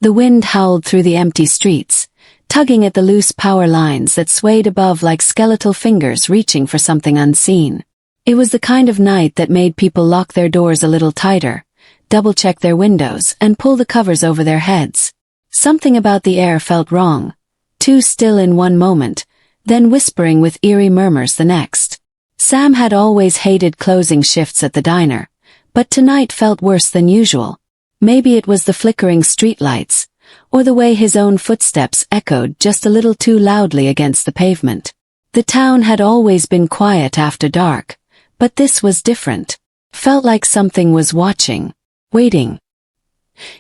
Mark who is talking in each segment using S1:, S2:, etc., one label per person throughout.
S1: The wind howled through the empty streets, tugging at the loose power lines that swayed above like skeletal fingers reaching for something unseen. It was the kind of night that made people lock their doors a little tighter, double-check their windows, and pull the covers over their heads. Something about the air felt wrong, too still in one moment, then whispering with eerie murmurs the next. Sam had always hated closing shifts at the diner, but tonight felt worse than usual. Maybe it was the flickering streetlights, or the way his own footsteps echoed just a little too loudly against the pavement. The town had always been quiet after dark, but this was different. Felt like something was watching, waiting.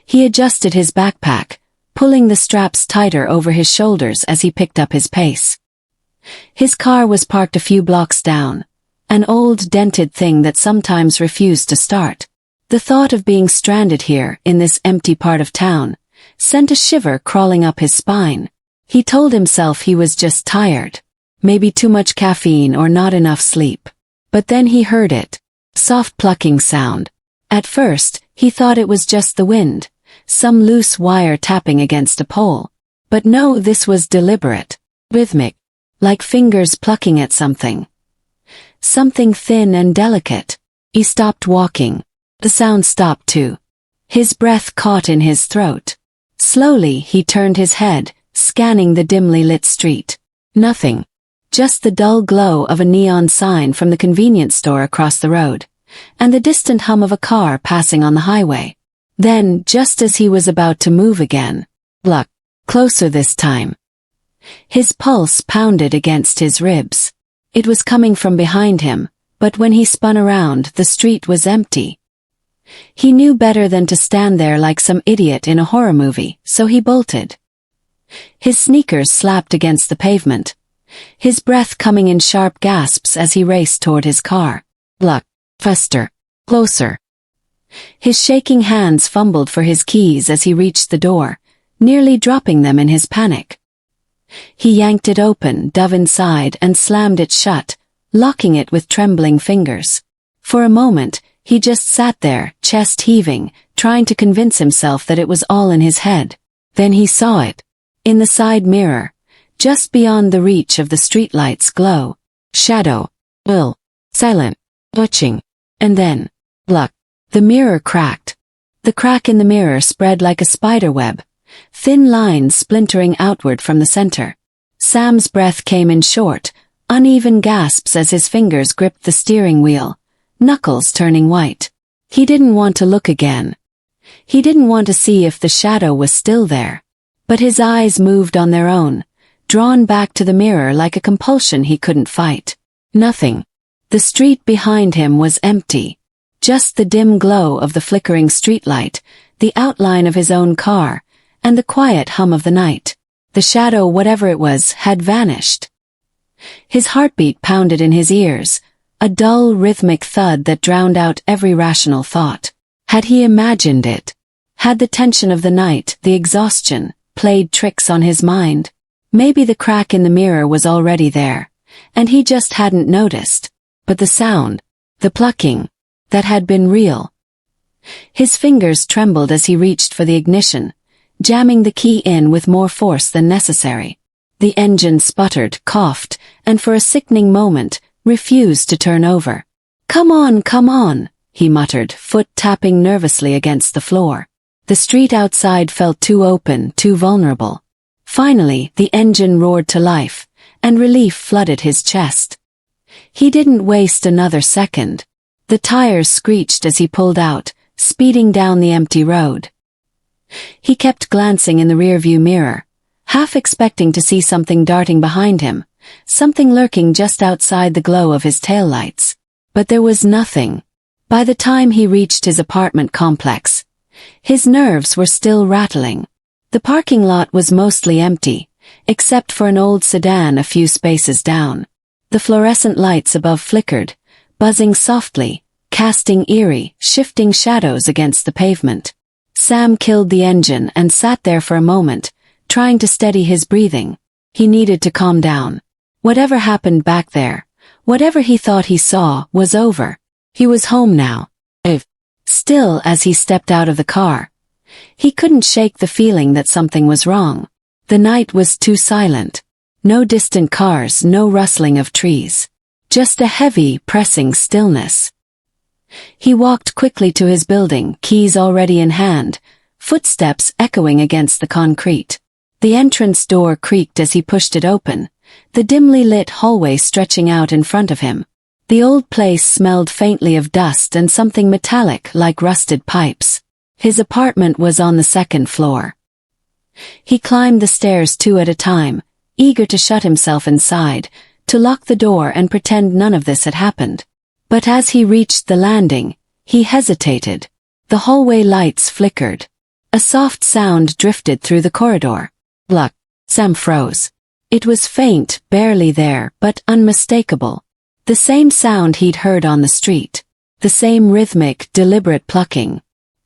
S1: He adjusted his backpack, pulling the straps tighter over his shoulders as he picked up his pace. His car was parked a few blocks down, an old dented thing that sometimes refused to start. The thought of being stranded here in this empty part of town sent a shiver crawling up his spine. He told himself he was just tired, maybe too much caffeine or not enough sleep. But then he heard it, soft plucking sound. At first, he thought it was just the wind, some loose wire tapping against a pole. But no, this was deliberate, rhythmic, like fingers plucking at something. Something thin and delicate. He stopped walking. The sound stopped too. His breath caught in his throat. Slowly he turned his head, scanning the dimly lit street. Nothing. Just the dull glow of a neon sign from the convenience store across the road, and the distant hum of a car passing on the highway. Then, just as he was about to move again, pluck, closer this time. His pulse pounded against his ribs. It was coming from behind him, but when he spun around, the street was empty. He knew better than to stand there like some idiot in a horror movie, so he bolted. His sneakers slapped against the pavement, his breath coming in sharp gasps as he raced toward his car. Pluck, faster, closer. His shaking hands fumbled for his keys as he reached the door, nearly dropping them in his panic. He yanked it open, dove inside, and slammed it shut, locking it with trembling fingers. For a moment, he just sat there, chest heaving, trying to convince himself that it was all in his head. Then he saw it. In the side mirror, just beyond the reach of the streetlight's glow. Shadow. Will. Silent. Watching. And then, pluck. The mirror cracked. The crack in the mirror spread like a spider web, thin lines splintering outward from the center. Sam's breath came in short, uneven gasps as his fingers gripped the steering wheel, knuckles turning white. He didn't want to look again. He didn't want to see if the shadow was still there. But his eyes moved on their own, drawn back to the mirror like a compulsion he couldn't fight. Nothing. The street behind him was empty. Just the dim glow of the flickering streetlight, the outline of his own car, and the quiet hum of the night. The shadow, whatever it was, had vanished. His heartbeat pounded in his ears, a dull rhythmic thud that drowned out every rational thought. Had he imagined it? Had the tension of the night, the exhaustion, played tricks on his mind? Maybe the crack in the mirror was already there, and he just hadn't noticed. But the sound, the plucking, that had been real. His fingers trembled as he reached for the ignition, jamming the key in with more force than necessary. The engine sputtered, coughed, and for a sickening moment, refused to turn over. Come on, he muttered, foot tapping nervously against the floor. The street outside felt too open, too vulnerable. Finally, the engine roared to life, and relief flooded his chest. He didn't waste another second. The tires screeched as he pulled out, speeding down the empty road. He kept glancing in the rearview mirror, half expecting to see something darting behind him, something lurking just outside the glow of his taillights. But there was nothing. By the time he reached his apartment complex, his nerves were still rattling. The parking lot was mostly empty, except for an old sedan a few spaces down. The fluorescent lights above flickered, buzzing softly, casting eerie, shifting shadows against the pavement. Sam killed the engine and sat there for a moment, trying to steady his breathing. He needed to calm down. Whatever happened back there, whatever he thought he saw, was over. He was home now. Still, as he stepped out of the car, He couldn't shake the feeling that something was wrong. The night was too silent. No distant cars, no rustling of trees. Just a heavy, pressing stillness. He walked quickly to his building, keys already in hand, footsteps echoing against the concrete. The entrance door creaked as he pushed it open, the dimly lit hallway stretching out in front of him. The old place smelled faintly of dust and something metallic like rusted pipes. His apartment was on the second floor. He climbed the stairs two at a time, eager to shut himself inside, to lock the door and pretend none of this had happened. But as he reached the landing, he hesitated. The hallway lights flickered. A soft sound drifted through the corridor. Pluck. Sam froze. It was faint, barely there, but unmistakable. The same sound he'd heard on the street. The same rhythmic, deliberate plucking.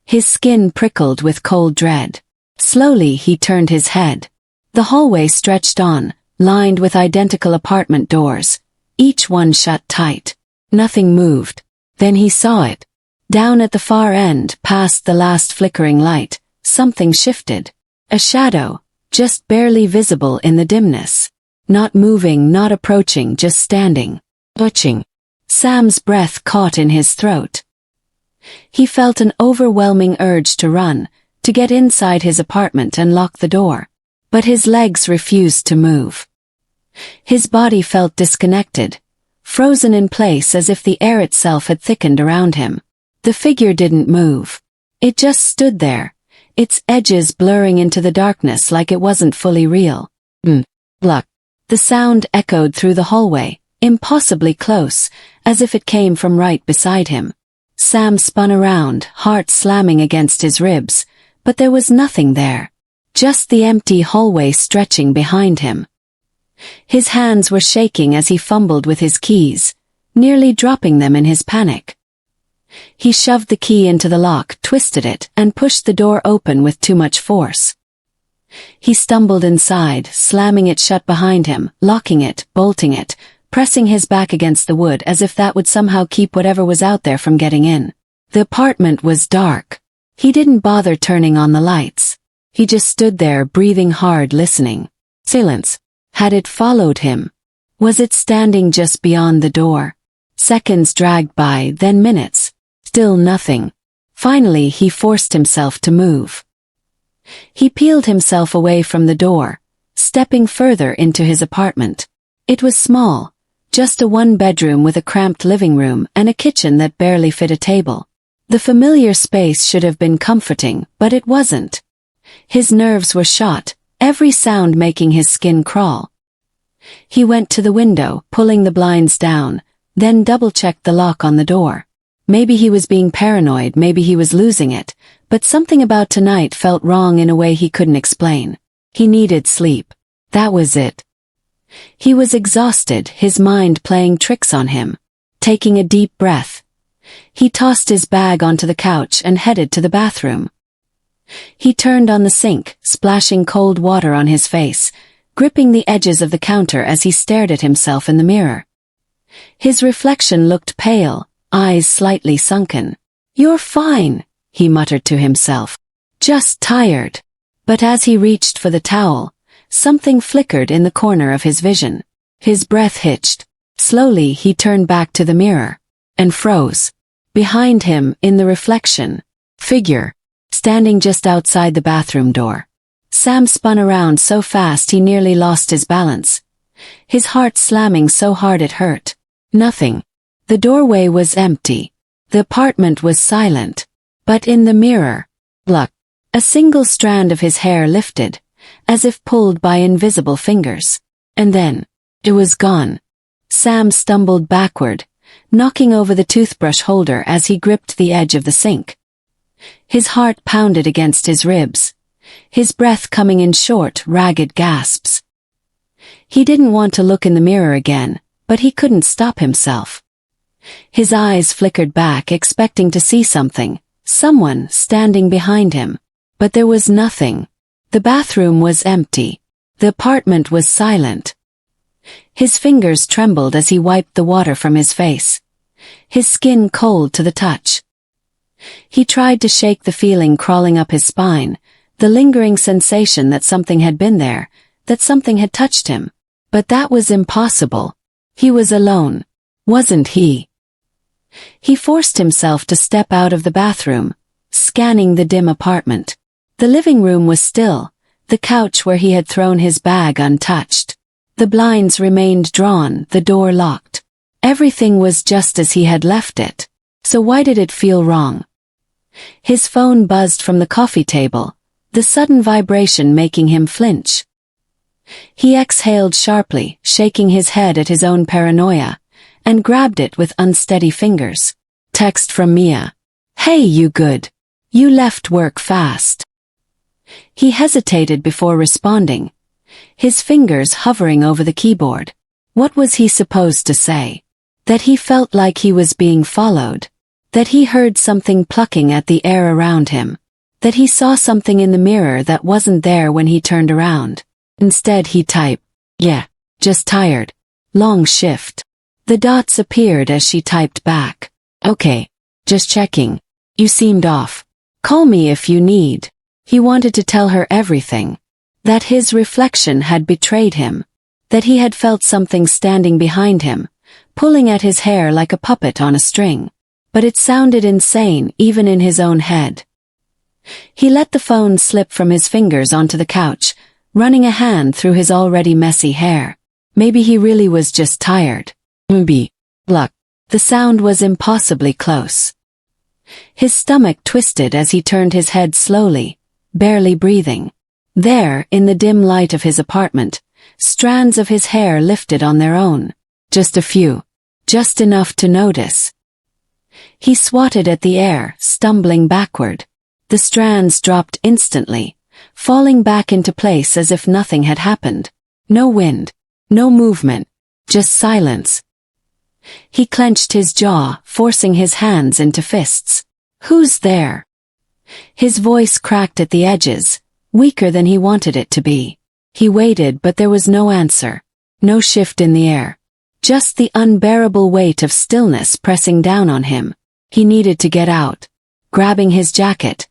S1: His skin prickled with cold dread. Slowly he turned his head. The hallway stretched on, lined with identical apartment doors, each one shut tight. Nothing moved. Then he saw it. Down at the far end, past the last flickering light, something shifted. A shadow, just barely visible in the dimness. Not moving, not approaching, just standing. Watching. Sam's breath caught in his throat. He felt an overwhelming urge to run, to get inside his apartment and lock the door. But his legs refused to move. His body felt disconnected, frozen in place as if the air itself had thickened around him. The figure didn't move. It just stood there, its edges blurring into the darkness like it wasn't fully real. Pluck. The sound echoed through the hallway, impossibly close, as if it came from right beside him. Sam spun around, heart slamming against his ribs, but there was nothing there. Just the empty hallway stretching behind him. His hands were shaking as he fumbled with his keys, nearly dropping them in his panic. He shoved the key into the lock, twisted it, and pushed the door open with too much force. He stumbled inside, slamming it shut behind him, locking it, bolting it, pressing his back against the wood as if that would somehow keep whatever was out there from getting in. The apartment was dark. He didn't bother turning on the lights. He just stood there, breathing hard, listening. Silence. Had it followed him? Was it standing just beyond the door? Seconds dragged by, then minutes. Still nothing. Finally, he forced himself to move. He peeled himself away from the door, stepping further into his apartment. It was small, just a one-bedroom with a cramped living room and a kitchen that barely fit a table. The familiar space should have been comforting, but it wasn't. His nerves were shot, every sound making his skin crawl. He went to the window, pulling the blinds down, then double-checked the lock on the door. Maybe he was being paranoid, maybe he was losing it, but something about tonight felt wrong in a way he couldn't explain. He needed sleep. That was it. He was exhausted, his mind playing tricks on him. Taking a deep breath, he tossed his bag onto the couch and headed to the bathroom. He turned on the sink, splashing cold water on his face, gripping the edges of the counter as he stared at himself in the mirror. His reflection looked pale, eyes slightly sunken. "You're fine," he muttered to himself. "Just tired." But as he reached for the towel, something flickered in the corner of his vision. His breath hitched. Slowly he turned back to the mirror, and froze. Behind him, in the reflection, figure, standing just outside the bathroom door. Sam spun around so fast he nearly lost his balance. His heart slamming so hard it hurt. Nothing. The doorway was empty. The apartment was silent. But in the mirror, pluck. A single strand of his hair lifted, as if pulled by invisible fingers. And then, it was gone. Sam stumbled backward, knocking over the toothbrush holder as he gripped the edge of the sink. His heart pounded against his ribs, his breath coming in short, ragged gasps. He didn't want to look in the mirror again, but he couldn't stop himself. His eyes flickered back, expecting to see something, someone standing behind him. But there was nothing. The bathroom was empty. The apartment was silent. His fingers trembled as he wiped the water from his face, his skin cold to the touch. He tried to shake the feeling crawling up his spine, the lingering sensation that something had been there, that something had touched him. But that was impossible. He was alone, wasn't he? He forced himself to step out of the bathroom, scanning the dim apartment. The living room was still, the couch where he had thrown his bag untouched. The blinds remained drawn, the door locked. Everything was just as he had left it. So why did it feel wrong? His phone buzzed from the coffee table, the sudden vibration making him flinch. He exhaled sharply, shaking his head at his own paranoia, and grabbed it with unsteady fingers. Text from Mia. "Hey, you good? You left work fast." He hesitated before responding, his fingers hovering over the keyboard. What was he supposed to say? That he felt like he was being followed. That he heard something plucking at the air around him. That he saw something in the mirror that wasn't there when he turned around. Instead he typed, "Yeah, just tired. Long shift." The dots appeared as she typed back. "Okay, just checking. You seemed off. Call me if you need." He wanted to tell her everything. That his reflection had betrayed him. That he had felt something standing behind him, pulling at his hair like a puppet on a string. But it sounded insane even in his own head. He let the phone slip from his fingers onto the couch, running a hand through his already messy hair. Maybe he really was just tired. Maybe. Pluck. The sound was impossibly close. His stomach twisted as he turned his head slowly, barely breathing. There, in the dim light of his apartment, strands of his hair lifted on their own. Just a few. Just enough to notice. He swatted at the air, stumbling backward. The strands dropped instantly, falling back into place as if nothing had happened. No wind. No movement. Just silence. He clenched his jaw, forcing his hands into fists. "Who's there?" His voice cracked at the edges, weaker than he wanted it to be. He waited, but there was no answer. No shift in the air. Just the unbearable weight of stillness pressing down on him. He needed to get out. Grabbing his jacket.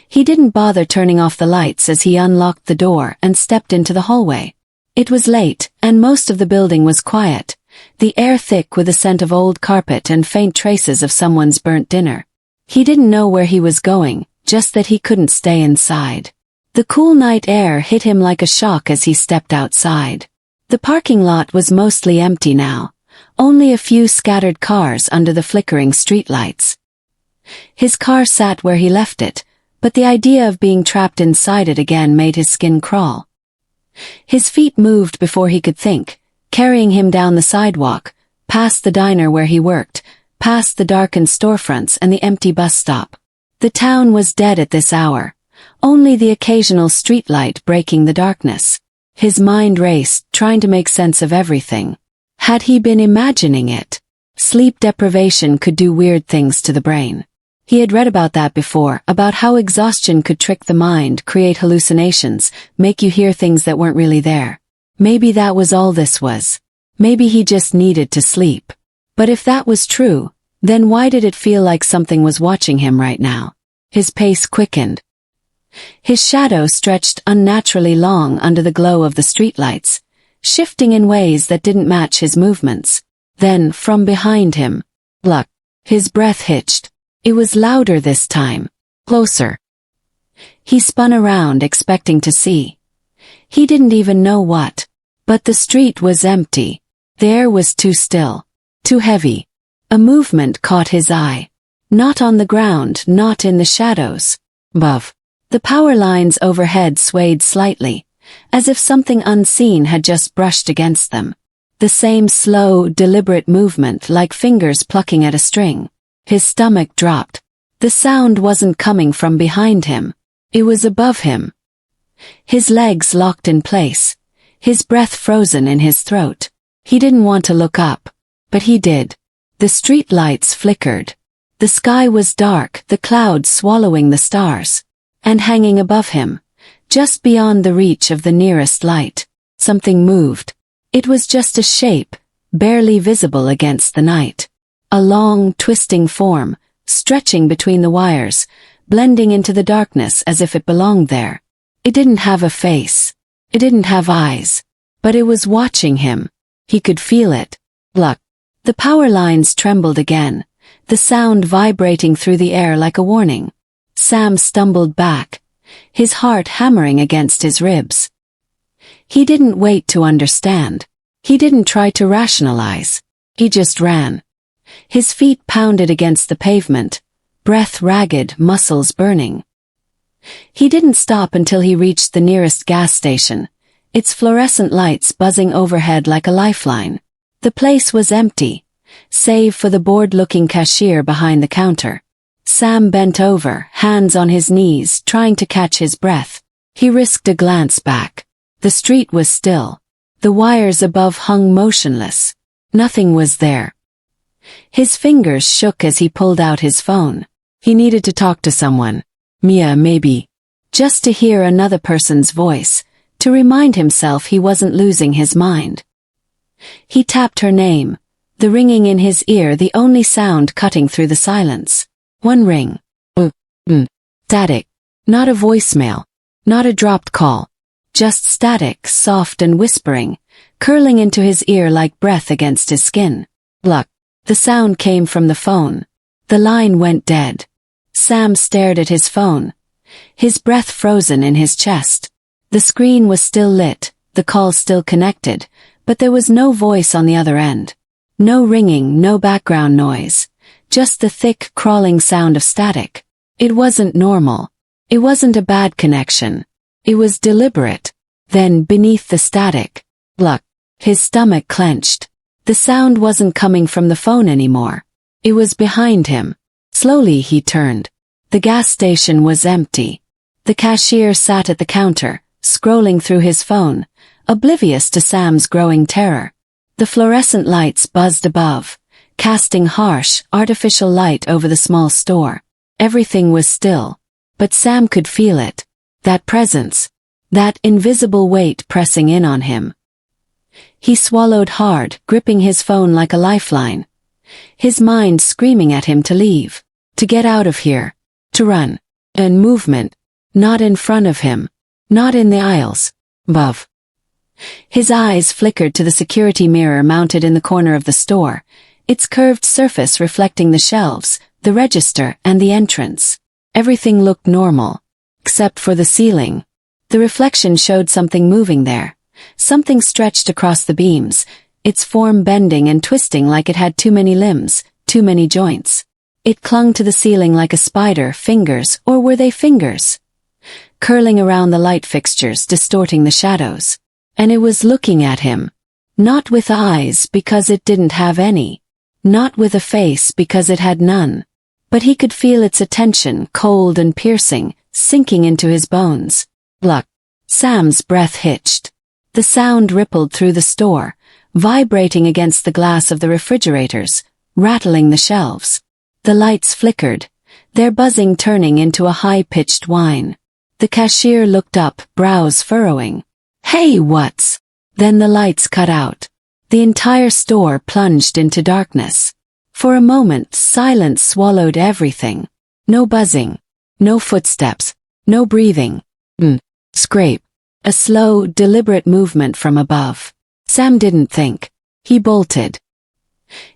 S1: He didn't bother turning off the lights as he unlocked the door and stepped into the hallway. It was late, and most of the building was quiet, the air thick with the scent of old carpet and faint traces of someone's burnt dinner. He didn't know where he was going, just that he couldn't stay inside. The cool night air hit him like a shock as he stepped outside. The parking lot was mostly empty now, only a few scattered cars under the flickering streetlights. His car sat where he left it, but the idea of being trapped inside it again made his skin crawl. His feet moved before he could think, carrying him down the sidewalk, past the diner where he worked, past the darkened storefronts and the empty bus stop. The town was dead at this hour, only the occasional streetlight breaking the darkness. His mind raced, trying to make sense of everything. Had he been imagining it? Sleep deprivation could do weird things to the brain. He had read about that before, about how exhaustion could trick the mind, create hallucinations, make you hear things that weren't really there. Maybe that was all this was. Maybe he just needed to sleep. But if that was true, then why did it feel like something was watching him right now? His pace quickened. His shadow stretched unnaturally long under the glow of the streetlights, shifting in ways that didn't match his movements. Then, from behind him, pluck. His breath hitched. It was louder this time. Closer. He spun around, expecting to see. He didn't even know what. But the street was empty. The air was too still. Too heavy. A movement caught his eye. Not on the ground, not in the shadows. Above. The power lines overhead swayed slightly, as if something unseen had just brushed against them. The same slow, deliberate movement, like fingers plucking at a string. His stomach dropped. The sound wasn't coming from behind him. It was above him. His legs locked in place, his breath frozen in his throat. He didn't want to look up, but he did. The street lights flickered. The sky was dark, the clouds swallowing the stars. And hanging above him, just beyond the reach of the nearest light, something moved. It was just a shape, barely visible against the night. A long, twisting form, stretching between the wires, blending into the darkness as if it belonged there. It didn't have a face. It didn't have eyes. But it was watching him. He could feel it. Pluck. The power lines trembled again, the sound vibrating through the air like a warning. Sam stumbled back, his heart hammering against his ribs. He didn't wait to understand. He didn't try to rationalize. He just ran. His feet pounded against the pavement, breath ragged, muscles burning. He didn't stop until he reached the nearest gas station, its fluorescent lights buzzing overhead like a lifeline. The place was empty, save for the bored-looking cashier behind the counter. Sam bent over, hands on his knees, trying to catch his breath. He risked a glance back. The street was still. The wires above hung motionless. Nothing was there. His fingers shook as he pulled out his phone. He needed to talk to someone. Mia, maybe. Just to hear another person's voice, to remind himself he wasn't losing his mind. He tapped her name, the ringing in his ear the only sound cutting through the silence. One ring. Static. Not a voicemail. Not a dropped call. Just static, soft and whispering, curling into his ear like breath against his skin. Pluck. The sound came from the phone. The line went dead. Sam stared at his phone, his breath frozen in his chest. The screen was still lit, the call still connected, but there was no voice on the other end. No ringing, no background noise. Just the thick, crawling sound of static. It wasn't normal. It wasn't a bad connection. It was deliberate. Then, beneath the static, pluck. His stomach clenched. The sound wasn't coming from the phone anymore. It was behind him. Slowly he turned. The gas station was empty. The cashier sat at the counter, scrolling through his phone, oblivious to Sam's growing terror. The fluorescent lights buzzed above, casting harsh, artificial light over the small store. Everything was still. But Sam could feel it. That presence. That invisible weight pressing in on him. He swallowed hard, gripping his phone like a lifeline. His mind screaming at him to leave. To get out of here. To run. And movement. Not in front of him. Not in the aisles. Above. His eyes flickered to the security mirror mounted in the corner of the store, its curved surface reflecting the shelves, the register, and the entrance. Everything looked normal. Except for the ceiling. The reflection showed something moving there. Something stretched across the beams, its form bending and twisting like it had too many limbs, too many joints. It clung to the ceiling like a spider, fingers, or were they fingers? Curling around the light fixtures, distorting the shadows. And it was looking at him. Not with eyes because it didn't have any. Not with a face because it had none. But he could feel its attention, cold and piercing, sinking into his bones. Pluck. Sam's breath hitched. The sound rippled through the store, vibrating against the glass of the refrigerators, rattling the shelves. The lights flickered, their buzzing turning into a high-pitched whine. The cashier looked up, brows furrowing. Hey, what's? Then the lights cut out. The entire store plunged into darkness. For a moment, silence swallowed everything. No buzzing. No footsteps. No breathing. Scrape. A slow, deliberate movement from above. Sam didn't think. He bolted.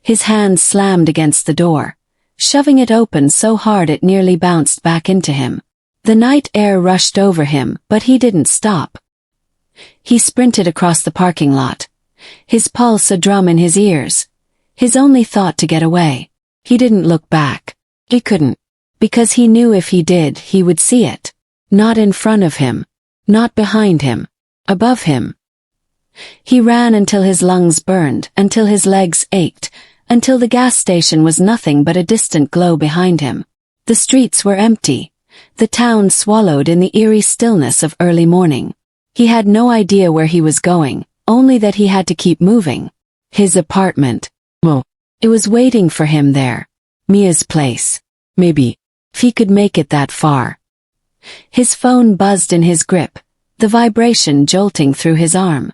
S1: His hand slammed against the door, shoving it open so hard it nearly bounced back into him. The night air rushed over him, but he didn't stop. He sprinted across the parking lot, his pulse a drum in his ears, his only thought to get away. He didn't look back. He couldn't. Because he knew if he did, he would see it. Not in front of him. Not behind him. Above him. He ran until his lungs burned, until his legs ached, until the gas station was nothing but a distant glow behind him. The streets were empty. The town swallowed in the eerie stillness of early morning. He had no idea where he was going, only that he had to keep moving. His apartment. It was waiting for him there. Mia's place. Maybe. If he could make it that far. His phone buzzed in his grip, the vibration jolting through his arm.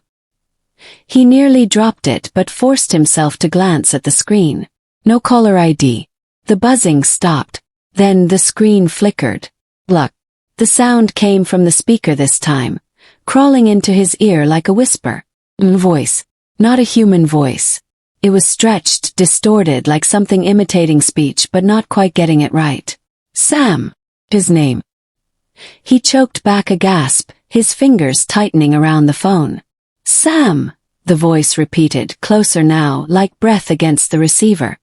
S1: He nearly dropped it but forced himself to glance at the screen. No caller ID. The buzzing stopped. Then the screen flickered. Pluck. The sound came from the speaker this time, crawling into his ear like a whisper. Voice. Not a human voice. It was stretched, distorted like something imitating speech but not quite getting it right. Sam. His name. He choked back a gasp, his fingers tightening around the phone. Sam, the voice repeated, closer now, like breath against the receiver.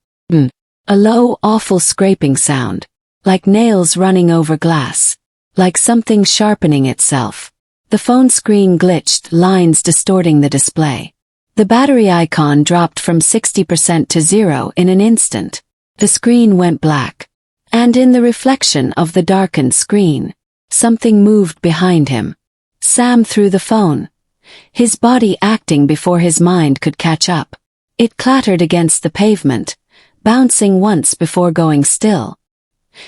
S1: A low, awful scraping sound, like nails running over glass, like something sharpening itself. The phone screen glitched, lines distorting the display. The battery icon dropped from 60% to 0 in an instant. The screen went black. And in the reflection of the darkened screen, something moved behind him. Sam threw the phone, his body acting before his mind could catch up. It clattered against the pavement, bouncing once before going still.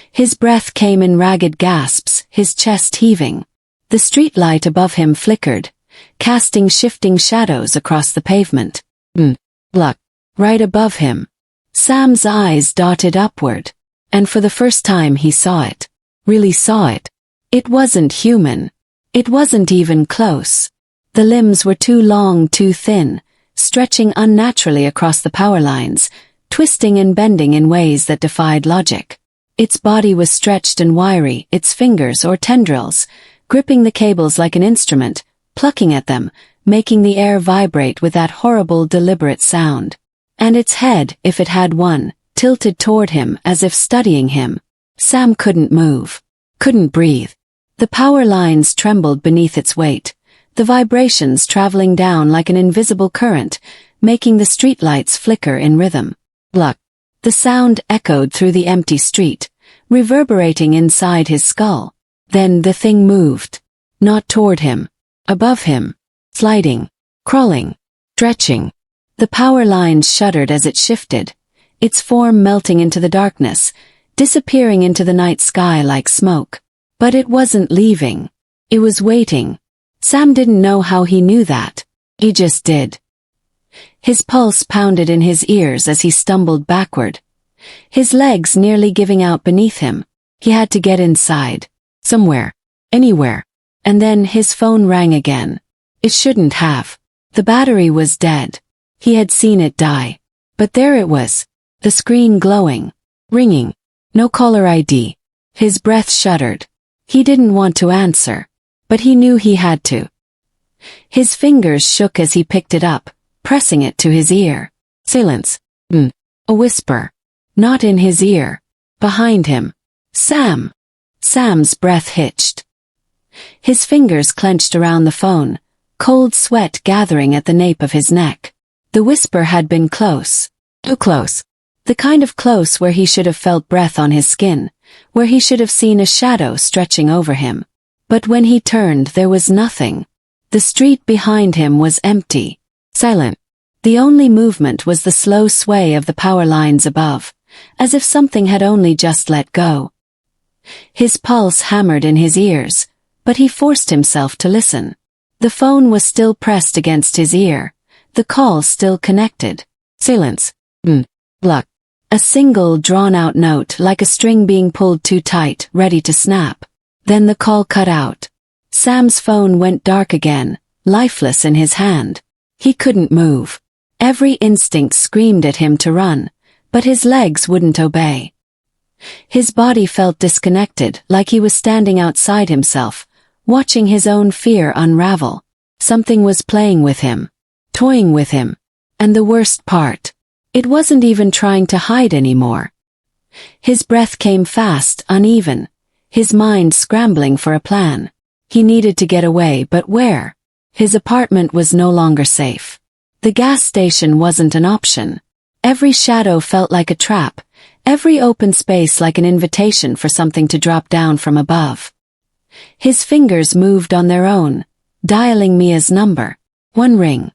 S1: His breath came in ragged gasps, his chest heaving. The streetlight above him flickered, casting shifting shadows across the pavement. Pluck. Right above him. Sam's eyes darted upward, and for the first time he saw it. Really saw it. It wasn't human. It wasn't even close. The limbs were too long, too thin, stretching unnaturally across the power lines, twisting and bending in ways that defied logic. Its body was stretched and wiry, its fingers or tendrils, gripping the cables like an instrument, plucking at them, making the air vibrate with that horrible, deliberate sound. And its head, if it had one, tilted toward him as if studying him. Sam couldn't move, couldn't breathe. The power lines trembled beneath its weight, the vibrations traveling down like an invisible current, making the streetlights flicker in rhythm. Pluck. The sound echoed through the empty street, reverberating inside his skull. Then the thing moved. Not toward him. Above him. Sliding. Crawling. Stretching. The power lines shuddered as it shifted, its form melting into the darkness, disappearing into the night sky like smoke. But it wasn't leaving. It was waiting. Sam didn't know how he knew that. He just did. His pulse pounded in his ears as he stumbled backward, his legs nearly giving out beneath him. He had to get inside. Somewhere. Anywhere. And then his phone rang again. It shouldn't have. The battery was dead. He had seen it die. But there it was. The screen glowing. Ringing. No caller ID. His breath shuddered. He didn't want to answer, but he knew he had to. His fingers shook as he picked it up, pressing it to his ear. Silence. A whisper. Not in his ear. Behind him. Sam. Sam's breath hitched. His fingers clenched around the phone, cold sweat gathering at the nape of his neck. The whisper had been close. Too close. The kind of close where he should have felt breath on his skin, where he should have seen a shadow stretching over him. But when he turned, there was nothing. The street behind him was empty. Silent. The only movement was the slow sway of the power lines above, as if something had only just let go. His pulse hammered in his ears, but he forced himself to listen. The phone was still pressed against his ear, the call still connected. Silence. Pluck. A single drawn-out note like a string being pulled too tight, ready to snap. Then the call cut out. Sam's phone went dark again, lifeless in his hand. He couldn't move. Every instinct screamed at him to run, but his legs wouldn't obey. His body felt disconnected, like he was standing outside himself, watching his own fear unravel. Something was playing with him, toying with him. And the worst part, it wasn't even trying to hide anymore. His breath came fast, uneven, his mind scrambling for a plan. He needed to get away, but where? His apartment was no longer safe. The gas station wasn't an option. Every shadow felt like a trap, every open space like an invitation for something to drop down from above. His fingers moved on their own, dialing Mia's number. One ring.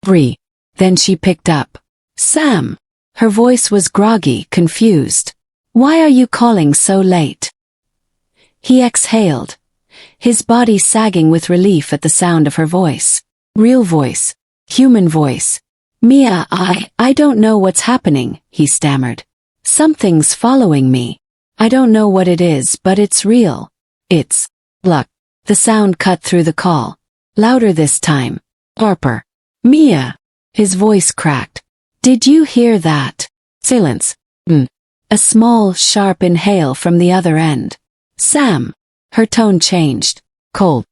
S1: 3. Then she picked up. Sam. Her voice was groggy, confused. Why are you calling so late? He exhaled, his body sagging with relief at the sound of her voice. Real voice. Human voice. Mia, I don't know what's happening, he stammered. Something's following me. I don't know what it is, but it's real. It's pluck. The sound cut through the call. Louder this time. Harper. Mia. His voice cracked. Did you hear that? Silence. A small, sharp inhale from the other end. Sam. Her tone changed. Cold.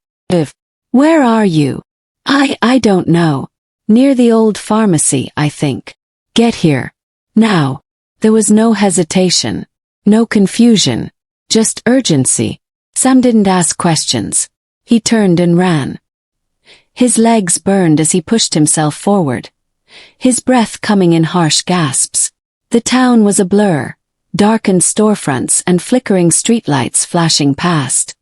S1: Where are you? I don't know. Near the old pharmacy, I think. Get here. Now. There was no hesitation. No confusion. Just urgency. Sam didn't ask questions. He turned and ran. His legs burned as he pushed himself forward. His breath coming in harsh gasps. The town was a blur. Darkened storefronts and flickering streetlights flashing past.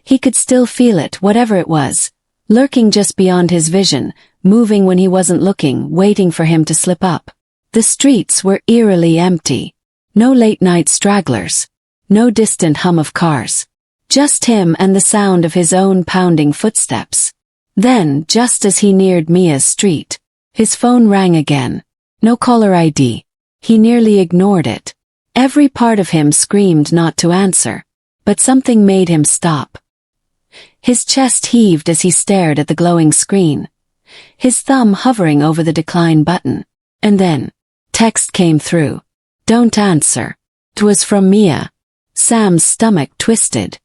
S1: He could still feel it, whatever it was, lurking just beyond his vision, moving when he wasn't looking, waiting for him to slip up. The streets were eerily empty. No late-night stragglers. No distant hum of cars. Just him and the sound of his own pounding footsteps. Then, just as he neared Mia's street, his phone rang again. No caller ID. He nearly ignored it. Every part of him screamed not to answer, but something made him stop. His chest heaved as he stared at the glowing screen, his thumb hovering over the decline button. And then, text came through. Don't answer. It was from Mia. Sam's stomach twisted.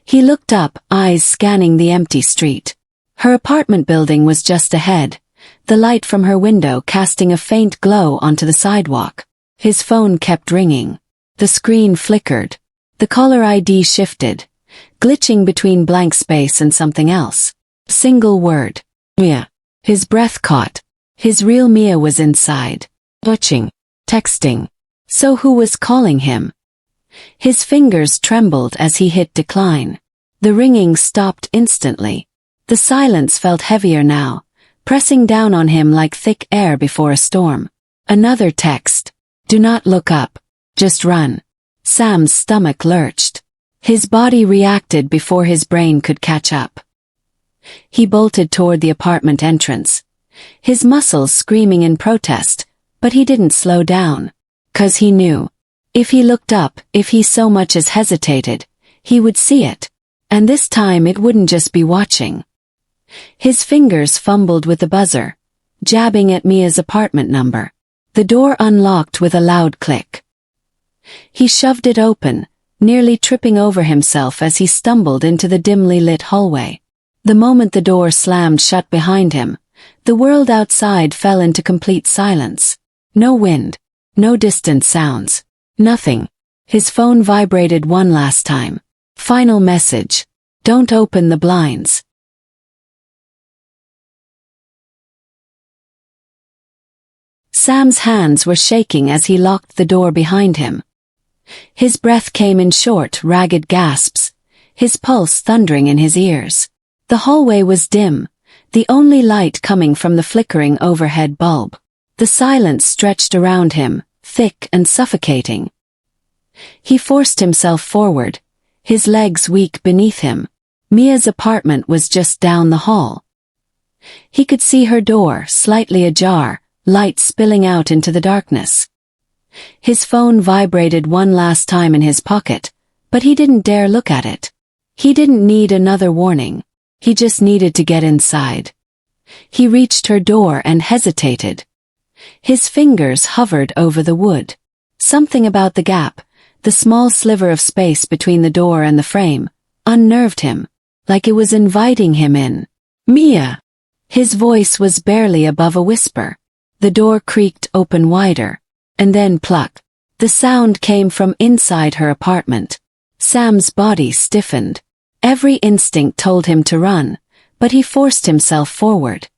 S1: He looked up, eyes scanning the empty street. Her apartment building was just ahead, the light from her window casting a faint glow onto the sidewalk. His phone kept ringing. The screen flickered. The caller ID shifted, glitching between blank space and something else. Single word. Mia. His breath caught. His real Mia was inside. Watching. Texting. So who was calling him? His fingers trembled as he hit decline. The ringing stopped instantly. The silence felt heavier now, pressing down on him like thick air before a storm. Another text. Do not look up. Just run. Sam's stomach lurched. His body reacted before his brain could catch up. He bolted toward the apartment entrance, his muscles screaming in protest, but he didn't slow down. 'Cause he knew. If he looked up, if he so much as hesitated, he would see it. And this time it wouldn't just be watching. His fingers fumbled with the buzzer, jabbing at Mia's apartment number. The door unlocked with a loud click. He shoved it open, nearly tripping over himself as he stumbled into the dimly lit hallway. The moment the door slammed shut behind him, the world outside fell into complete silence. No wind, no distant sounds, nothing. His phone vibrated one last time. Final message. Don't open the blinds. Sam's hands were shaking as he locked the door behind him. His breath came in short, ragged gasps, his pulse thundering in his ears. The hallway was dim, the only light coming from the flickering overhead bulb. The silence stretched around him, thick and suffocating. He forced himself forward, his legs weak beneath him. Mia's apartment was just down the hall. He could see her door, slightly ajar, light spilling out into the darkness. His phone vibrated one last time in his pocket, but he didn't dare look at it. He didn't need another warning. He just needed to get inside. He reached her door and hesitated. His fingers hovered over the wood. Something about the gap, the small sliver of space between the door and the frame, unnerved him, like it was inviting him in. Mia! His voice was barely above a whisper. The door creaked open wider. And then pluck. The sound came from inside her apartment. Sam's body stiffened. Every instinct told him to run, but he forced himself forward.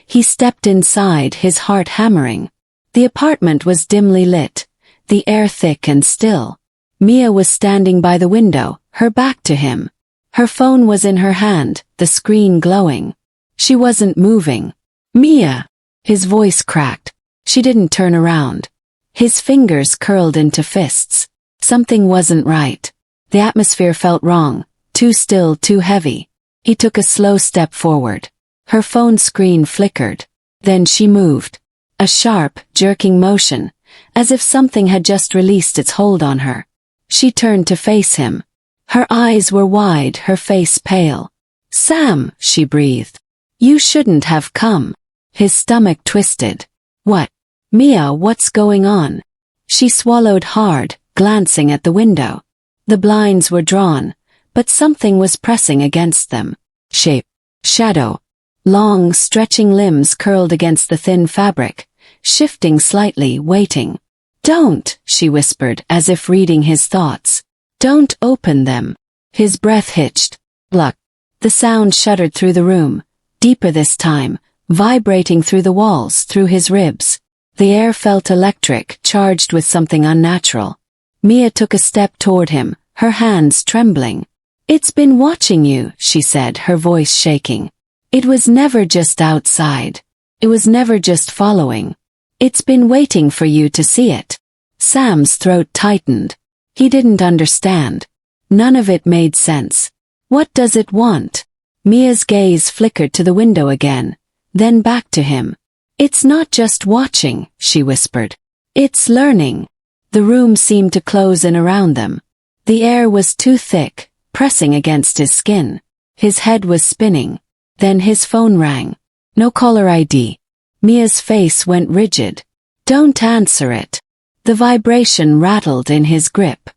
S1: He stepped inside, his heart hammering. The apartment was dimly lit, the air thick and still. Mia was standing by the window, her back to him. Her phone was in her hand, the screen glowing. She wasn't moving. Mia! His voice cracked. She didn't turn around. His fingers curled into fists. Something wasn't right. The atmosphere felt wrong, too still, too heavy. He took a slow step forward. Her phone screen flickered. Then she moved. A sharp, jerking motion, as if something had just released its hold on her. She turned to face him. Her eyes were wide, her face pale. "Sam," she breathed. "You shouldn't have come." His stomach twisted. "What? Mia, what's going on?" She swallowed hard, glancing at the window. The blinds were drawn, but something was pressing against them. Shape. Shadow. Long, stretching limbs curled against the thin fabric, shifting slightly, waiting. "Don't," she whispered, as if reading his thoughts. "Don't open them." His breath hitched. Pluck. The sound shuddered through the room, deeper this time, vibrating through the walls, through his ribs. The air felt electric, charged with something unnatural. Mia took a step toward him, her hands trembling. "It's been watching you," she said, her voice shaking. "It was never just outside. It was never just following. It's been waiting for you to see it." Sam's throat tightened. He didn't understand. None of it made sense. "What does it want?" Mia's gaze flickered to the window again, then back to him. "It's not just watching," she whispered. "It's learning." The room seemed to close in around them. The air was too thick, pressing against his skin. His head was spinning. Then his phone rang. No caller ID. Mia's face went rigid. "Don't answer it." The vibration rattled in his grip.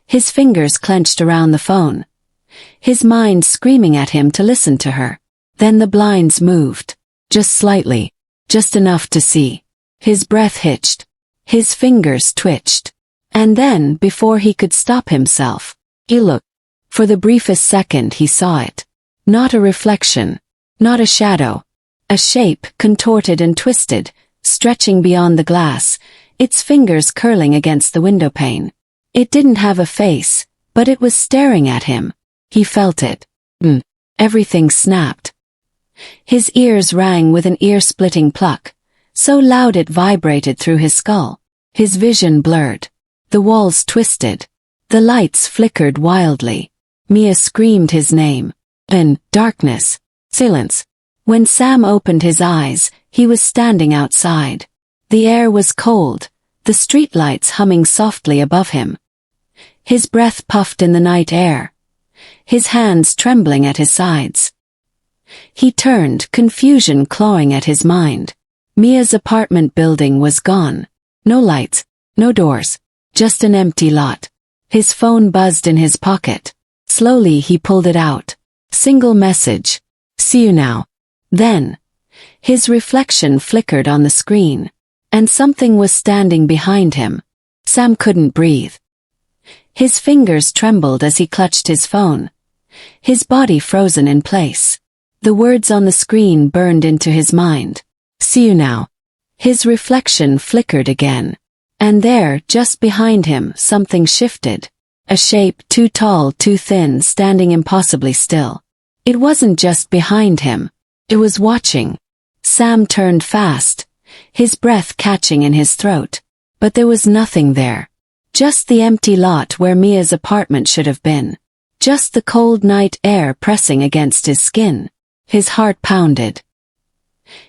S1: His fingers clenched around the phone. His mind screaming at him to listen to her. Then the blinds moved. Just slightly. Just enough to see. His breath hitched. His fingers twitched. And then, before he could stop himself, he looked. For the briefest second he saw it. Not a reflection. Not a shadow. A shape, contorted and twisted, stretching beyond the glass, its fingers curling against the windowpane. It didn't have a face, but it was staring at him. He felt it. Everything snapped. His ears rang with an ear-splitting pluck, so loud it vibrated through his skull. His vision blurred. The walls twisted. The lights flickered wildly. Mia screamed his name. Then, darkness. Silence. When Sam opened his eyes, he was standing outside. The air was cold, the streetlights humming softly above him. His breath puffed in the night air. His hands trembling at his sides. He turned, confusion clawing at his mind. Mia's apartment building was gone. No lights, no doors, just an empty lot. His phone buzzed in his pocket. Slowly he pulled it out. Single message. "See you now." Then, his reflection flickered on the screen, and something was standing behind him. Sam couldn't breathe. His fingers trembled as he clutched his phone. His body frozen in place. The words on the screen burned into his mind. "See you now." His reflection flickered again. And there, just behind him, something shifted. A shape too tall, too thin, standing impossibly still. It wasn't just behind him. It was watching. Sam turned fast, his breath catching in his throat. But there was nothing there. Just the empty lot where Mia's apartment should have been. Just the cold night air pressing against his skin. His heart pounded.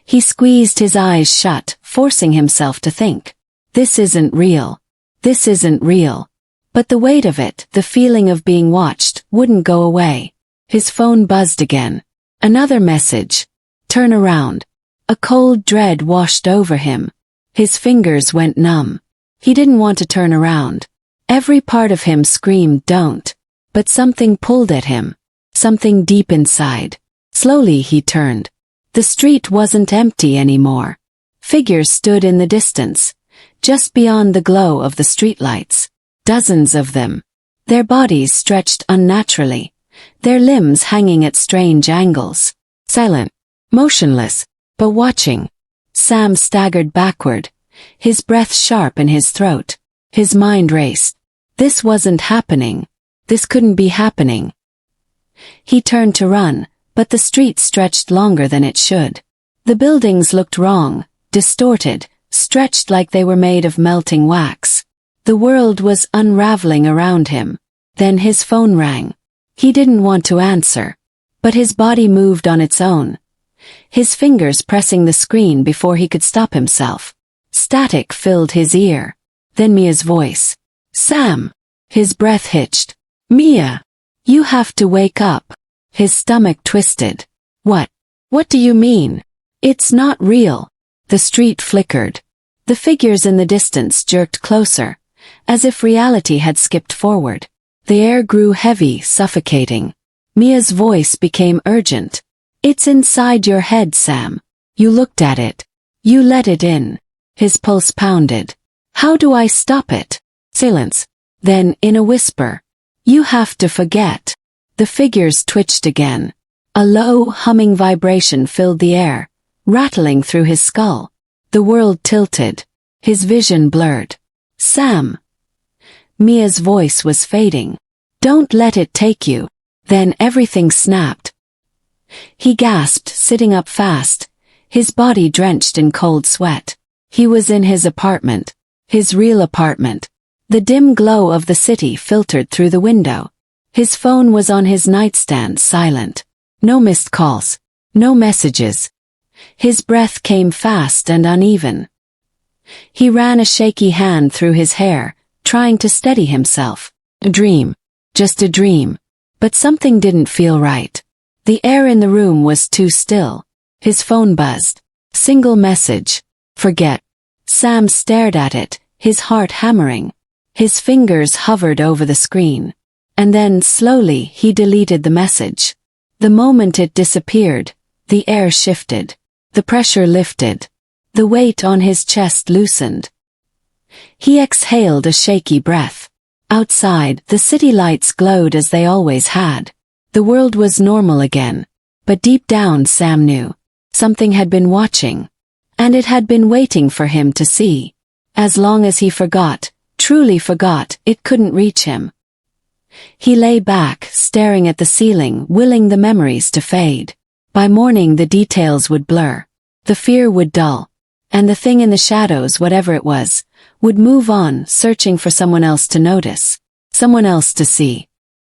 S1: He squeezed his eyes shut, forcing himself to think. This isn't real. This isn't real. But the weight of it, the feeling of being watched, wouldn't go away. His phone buzzed again. Another message. "Turn around." A cold dread washed over him. His fingers went numb. He didn't want to turn around. Every part of him screamed, "Don't." But something pulled at him. Something deep inside. Slowly he turned. The street wasn't empty anymore. Figures stood in the distance, just beyond the glow of the streetlights. Dozens of them. Their bodies stretched unnaturally, their limbs hanging at strange angles. Silent, motionless, but watching. Sam staggered backward, his breath sharp in his throat. His mind raced. This wasn't happening. This couldn't be happening. He turned to run, but the street stretched longer than it should. The buildings looked wrong, distorted, stretched like they were made of melting wax. The world was unraveling around him. Then his phone rang. He didn't want to answer, but his body moved on its own, his fingers pressing the screen before he could stop himself. Static filled his ear. Then Mia's voice. Sam. His breath hitched. Mia. You have to wake up. His stomach twisted. What? What do you mean? It's not real. The street flickered. The figures in the distance jerked closer, as if reality had skipped forward. The air grew heavy, suffocating. Mia's voice became urgent. It's inside your head, Sam. You looked at it. You let it in. His pulse pounded. How do I stop it? Silence. Then, in a whisper. You have to forget. The figures twitched again. A low, humming vibration filled the air, rattling through his skull. The world tilted. His vision blurred. Sam. Mia's voice was fading. Don't let it take you. Then everything snapped. He gasped, sitting up fast, his body drenched in cold sweat. He was in his apartment. His real apartment. The dim glow of the city filtered through the window. His phone was on his nightstand, silent. No missed calls. No messages. His breath came fast and uneven. He ran a shaky hand through his hair, trying to steady himself. A dream. Just a dream. But something didn't feel right. The air in the room was too still. His phone buzzed. Single message. Forget. Sam stared at it, his heart hammering. His fingers hovered over the screen. And then, slowly, he deleted the message. The moment it disappeared, the air shifted. The pressure lifted. The weight on his chest loosened. He exhaled a shaky breath. Outside, the city lights glowed as they always had. The world was normal again. But deep down Sam knew. Something had been watching. And it had been waiting for him to see. As long as he forgot, truly forgot, it couldn't reach him. He lay back, staring at the ceiling, willing the memories to fade. By morning the details would blur. The fear would dull. And the thing in the shadows, whatever it was, would move on, searching for someone else to notice. Someone else to see.